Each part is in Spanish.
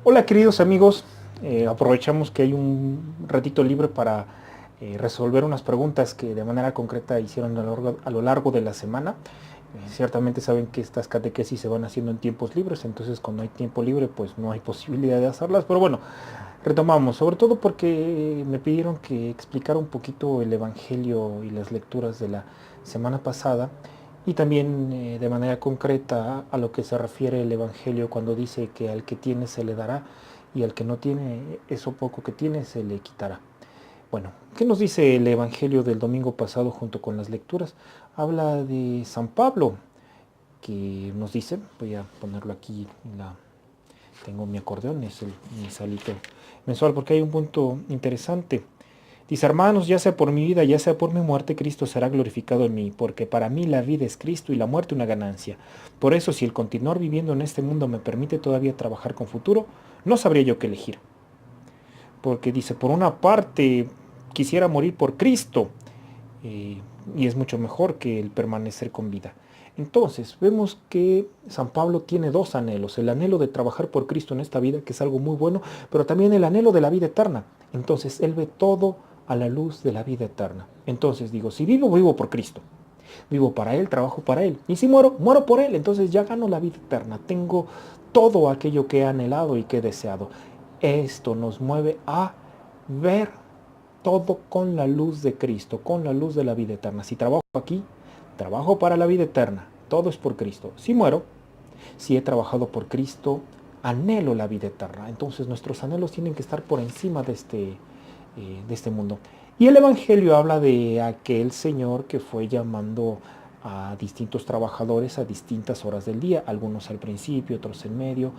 Hola queridos amigos, aprovechamos que hay un ratito libre para resolver unas preguntas que de manera concreta hicieron a lo largo de la semana. Ciertamente saben que estas catequesis se van haciendo en tiempos libres, entonces cuando hay tiempo libre pues no hay posibilidad de hacerlas, pero bueno, retomamos, sobre todo porque me pidieron que explicara un poquito el Evangelio y las lecturas de la semana pasada y también de manera concreta a lo que se refiere el Evangelio cuando dice que al que tiene se le dará y al que no tiene eso poco que tiene se le quitará. Bueno, ¿qué nos dice el Evangelio del domingo pasado junto con las lecturas? Habla de San Pablo, que nos dice, voy a ponerlo aquí tengo mi acordeón, es mi salito mensual, porque hay un punto interesante. Dice, hermanos, ya sea por mi vida, ya sea por mi muerte, Cristo será glorificado en mí, porque para mí la vida es Cristo y la muerte una ganancia. Por eso, si el continuar viviendo en este mundo me permite todavía trabajar con futuro, no sabría yo qué elegir. Porque dice, por una parte, quisiera morir por Cristo, eh, y es mucho mejor que el permanecer con vida. Entonces, vemos que San Pablo tiene dos anhelos, el anhelo de trabajar por Cristo en esta vida, que es algo muy bueno, pero también el anhelo de la vida eterna. Entonces, él ve todo a la luz de la vida eterna. Entonces, digo, si vivo, vivo por Cristo. Vivo para Él, trabajo para Él. Y si muero, muero por Él. Entonces ya gano la vida eterna. Tengo todo aquello que he anhelado y que he deseado. Esto nos mueve a ver todo con la luz de Cristo, con la luz de la vida eterna. Si trabajo aquí, trabajo para la vida eterna. Todo es por Cristo. Si muero, si he trabajado por Cristo, anhelo la vida eterna. Entonces nuestros anhelos tienen que estar por encima de este mundo. Y el Evangelio habla de aquel Señor que fue llamando a distintos trabajadores a distintas horas del día, algunos al principio, otros en medio,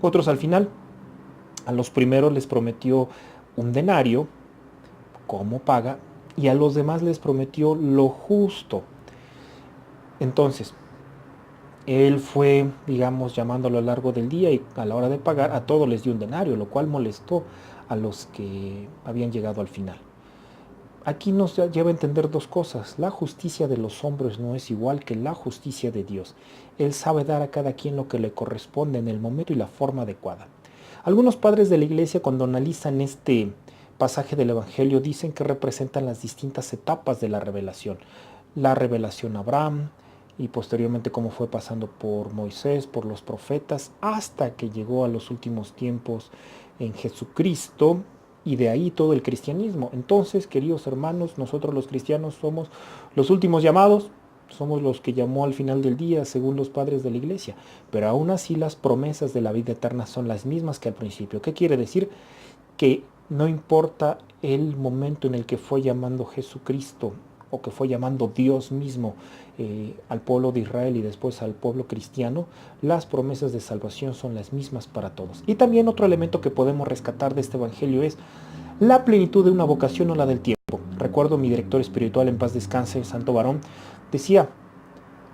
otros al final. A los primeros les prometió un denario como paga y a los demás les prometió lo justo. Entonces, él fue, digamos, llamando a lo largo del día y a la hora de pagar a todos les dio un denario, lo cual molestó a los que habían llegado al final. Aquí nos lleva a entender dos cosas. La justicia de los hombres no es igual que la justicia de Dios. Él sabe dar a cada quien lo que le corresponde en el momento y la forma adecuada. Algunos padres de la iglesia cuando analizan este pasaje del Evangelio dicen que representan las distintas etapas de la revelación. La revelación a Abraham y posteriormente cómo fue pasando por Moisés, por los profetas, hasta que llegó a los últimos tiempos en Jesucristo y de ahí todo el cristianismo. Entonces, queridos hermanos, nosotros los cristianos somos los últimos llamados, somos los que llamó al final del día, según los padres de la iglesia. Pero aún así las promesas de la vida eterna son las mismas que al principio. ¿Qué quiere decir? Que no importa el momento en el que fue llamando Jesucristo o que fue llamando Dios mismo al pueblo de Israel y después al pueblo cristiano, las promesas de salvación son las mismas para todos. Y también otro elemento que podemos rescatar de este evangelio es la plenitud de una vocación o la del tiempo. Recuerdo mi director espiritual, en paz descanse, Santo Varón, decía,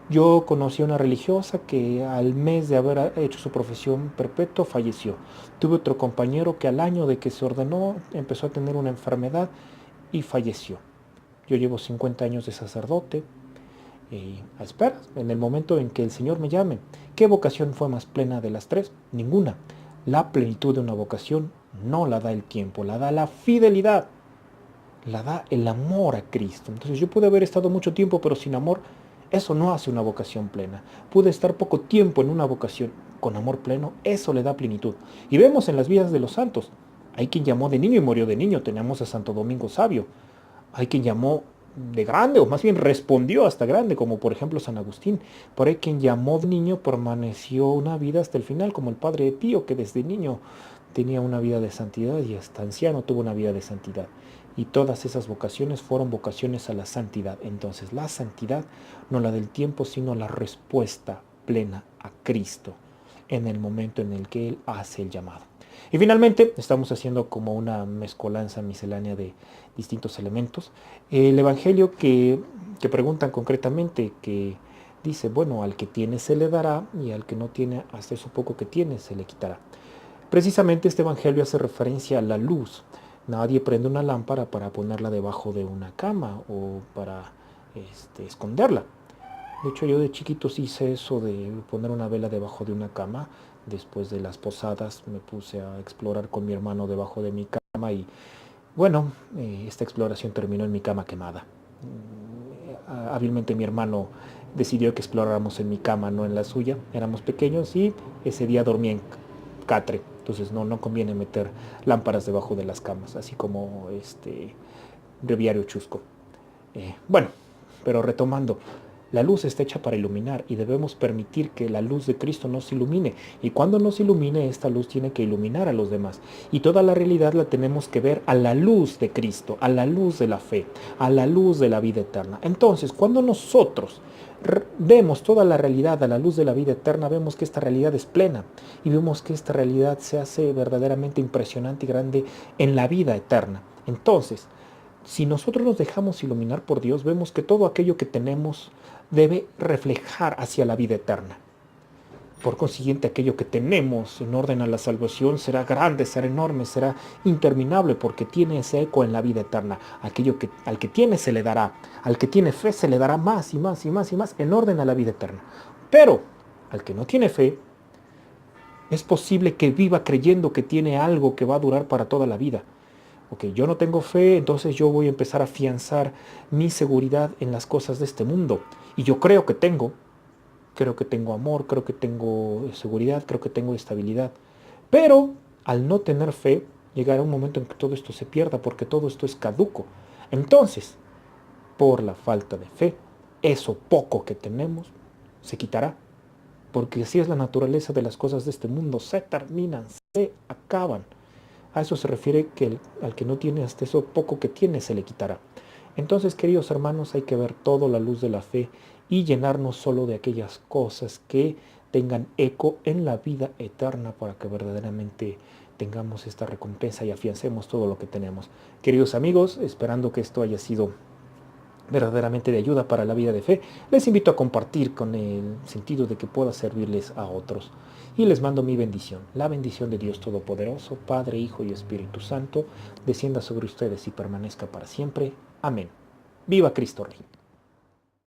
yo conocí a una religiosa que al mes de haber hecho su profesión perpetua falleció. Tuve otro compañero que al año de que se ordenó empezó a tener una enfermedad y falleció. Yo llevo 50 años de sacerdote y a esperas, en el momento en que el Señor me llame. ¿Qué vocación fue más plena de las tres? Ninguna. La plenitud de una vocación no la da el tiempo, la da la fidelidad, la da el amor a Cristo. Entonces yo pude haber estado mucho tiempo, pero sin amor, eso no hace una vocación plena. Pude estar poco tiempo en una vocación con amor pleno, eso le da plenitud. Y vemos en las vidas de los santos, hay quien llamó de niño y murió de niño, tenemos a Santo Domingo Sabio, hay quien llamó de grande, o más bien respondió hasta grande, como por ejemplo San Agustín, pero hay quien llamó de niño, permaneció una vida hasta el final, como el Padre Pío, que desde niño tenía una vida de santidad y hasta anciano tuvo una vida de santidad. Y todas esas vocaciones fueron vocaciones a la santidad. Entonces la santidad no la del tiempo, sino la respuesta plena a Cristo en el momento en el que Él hace el llamado. Y finalmente estamos haciendo como una mezcolanza miscelánea de distintos elementos. El Evangelio que preguntan concretamente, que dice, bueno, al que tiene se le dará y al que no tiene, hasta eso poco que tiene se le quitará. Precisamente este evangelio hace referencia a la luz. Nadie prende una lámpara para ponerla debajo de una cama o para esconderla. De hecho, yo de chiquitos hice eso de poner una vela debajo de una cama. Después de las posadas me puse a explorar con mi hermano debajo de mi cama y bueno, esta exploración terminó en mi cama quemada. Hábilmente mi hermano decidió que exploráramos en mi cama, no en la suya. Éramos pequeños y ese día dormí en catre. Entonces no conviene meter lámparas debajo de las camas, así como este breviario chusco. Bueno, pero retomando, la luz está hecha para iluminar y debemos permitir que la luz de Cristo nos ilumine. Y cuando nos ilumine, esta luz tiene que iluminar a los demás. Y toda la realidad la tenemos que ver a la luz de Cristo, a la luz de la fe, a la luz de la vida eterna. Entonces, cuando nosotros vemos toda la realidad a la luz de la vida eterna, vemos que esta realidad es plena y vemos que esta realidad se hace verdaderamente impresionante y grande en la vida eterna. Entonces, si nosotros nos dejamos iluminar por Dios, vemos que todo aquello que tenemos debe reflejar hacia la vida eterna. Por consiguiente, aquello que tenemos en orden a la salvación será grande, será enorme, será interminable, porque tiene ese eco en la vida eterna. Aquello que al que tiene se le dará, al que tiene fe se le dará más y más y más y más en orden a la vida eterna. Pero al que no tiene fe, es posible que viva creyendo que tiene algo que va a durar para toda la vida. Ok, yo no tengo fe, entonces yo voy a empezar a afianzar mi seguridad en las cosas de este mundo. Y yo creo que tengo amor, creo que tengo seguridad, creo que tengo estabilidad. Pero al no tener fe, llegará un momento en que todo esto se pierda, porque todo esto es caduco. Entonces, por la falta de fe, eso poco que tenemos se quitará. Porque así es la naturaleza de las cosas de este mundo, se terminan, se acaban. A eso se refiere que al que no tiene hasta eso poco que tiene se le quitará. Entonces, queridos hermanos, hay que ver todo a la luz de la fe y llenarnos solo de aquellas cosas que tengan eco en la vida eterna para que verdaderamente tengamos esta recompensa y afiancemos todo lo que tenemos. Queridos amigos, esperando que esto haya sido verdaderamente de ayuda para la vida de fe, les invito a compartir con el sentido de que pueda servirles a otros. Y les mando mi bendición. La bendición de Dios Todopoderoso, Padre, Hijo y Espíritu Santo, descienda sobre ustedes y permanezca para siempre. Amén. ¡Viva Cristo Rey!